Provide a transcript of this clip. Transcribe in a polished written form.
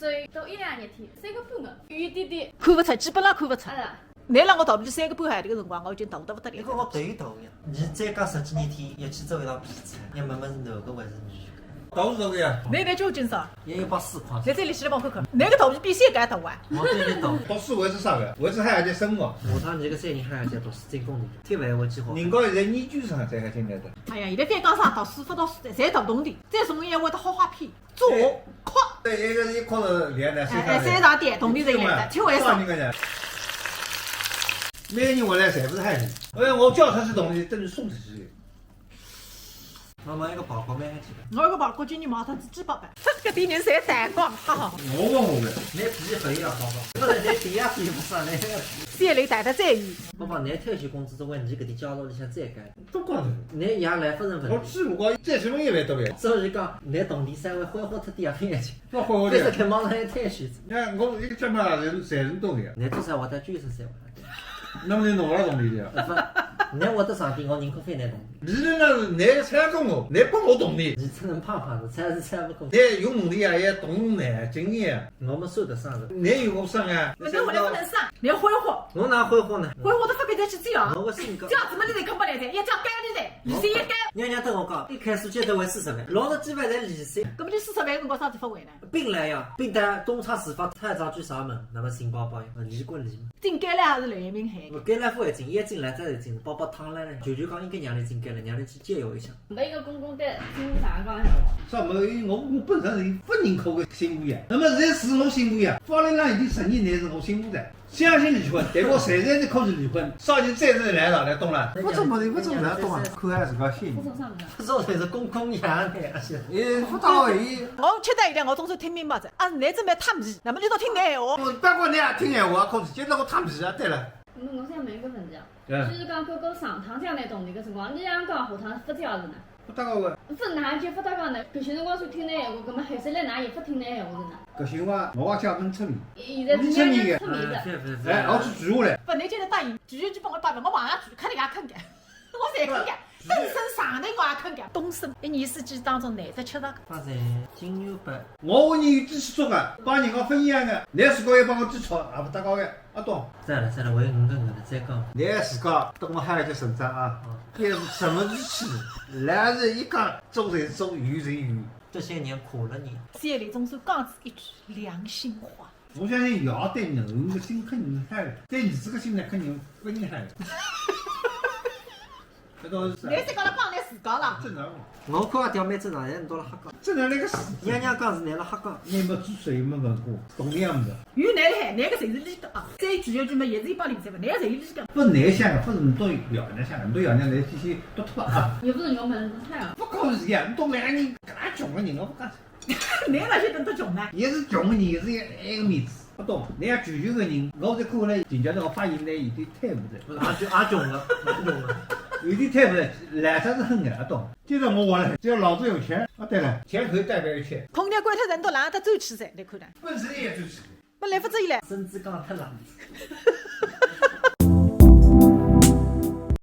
最多1、2日天，3个半个，远点点。看不出，基本上看不出。啊啦，你让我逃避3个半海这个辰光，我已经逃得不得了。你跟我对一头呀！你再讲10几年天一起走一道比赛，你问问是男个还是女个？都是这个呀。你那就精神，也有把4块。在这里起来帮看看，那个逃避比谁敢大啊？我对你懂。读书为是啥个？为是海洋节生活。下趟你这个3年海洋节读书真功利，天万我计划。人家现在研究生才还进来的。哎呀，现在再讲啥读书不读书的，侪读懂的。再送烟会得好花片，做哭。对，一个一考了练的，山上点懂的人来的，听为啥？每年回来侪不是海里，我交出去东西等于送出去的。妈妈一个报告买起来。我一个报告今年毛他子几百万，搿点人侪闪光，哈哈。我的。你皮可以了，宝宝。不是你皮也皮不上来。山里带得再远。宝宝，你退休工资为你搿点角落里向再改。都讲的。你也来不成问题。我只不过这什么也没得了。所以讲，你动地稍微挥霍脱点眼睛。我挥霍点。但是看网上有退休。你看我一个脚嘛人侪人懂的。你至少我得93万。能不能弄了动力的？你我得上边，我人口费来动力。你那你猜跟我，你帮我动力。你只能胖胖的，猜是猜不够。你有能力啊，也懂呢，经验。我们算得上的。你有我上啊？你回来不能上，你要挥霍。我哪挥霍呢？挥霍都发别再去这样。我个性格。这样子么你才看不来噻，一讲改你噻，利息一改。娘娘等我讲，一开始就得为40万，60几万才利息。搿么你40万辰光啥地方回呢？并来呀，并带东窗事发，太早去上门，那么新宝宝离归离嘛。真改了还是来明海？改了不会进，一进来再进，宝宝躺来了，就讲应该让你进改了，让你去借用一下。每个公公在听啥讲闲话？啥么？我本身是不认可的新妇呀。那么现在是我新妇呀，法律上已经承认你是我新妇的。相信离婚，但我现在就考虑离婚，少年再次来了，懂了？不怎么来懂啊？看还是个心。不送上门。这种才是公公养的，不到位。我吃得一点，我总是听明白的。啊，你准备躺皮，那么你都听你闲话。不管你也听闲话，可是现在我躺皮啊，对了。我想问一个问题啊，就是讲狗狗上趟向来动力个辰光，你讲讲下趟发条是呢？不搭个个。分哪就发到讲呢？搿些辰光算听你闲话，葛末后头来哪也不听你闲话是呢？搿些话我讲很出名。现在是娘娘出名的。哎，我去举下来。不，你今天答应，举就帮我8万，我往上举，肯定也肯干，我才肯干。本身上头我也肯干。东升1年4季当中难得70个。发财金牛八。我为你有支持做个，帮人家分一样的，你自家也帮我支持，也不搭高个，阿东。算了，为5个人再讲。你自家等我还要去成长啊！也是什么日期？来人一讲，做人做，遇人遇。这些年苦了你。山里总算讲出一句良心话。我相信要对人的心肯定害了，对你这个心呢肯定不厉害。这倒是。你是讲了帮你自家了。正常。我看也条蛮正常，人多了瞎讲。正常那个事。娘娘讲是难了瞎讲。你没做谁没问过，懂样子。有难害，那个侪是理的啊。再举一句嘛，也是一帮理财嘛，那个侪有理的。不内向的，不是很多表面向，很多表面来天天都脱啊。又不是我们太阳。不考虑呀，你懂两个人介穷的人，我不讲。你那些等得穷呢？也是穷的人，也是一个面子。不懂，人家全球的人，我在看来，人家那个发言呢，有点太不的。不是阿穷了，有点太不的，来得是很的，懂。就是我话了，只要老子有钱，对了，钱可以代表一切。空调关脱人都懒得走起噻，你看呢？本身也走起。不来不走伊来。甚至讲太懒。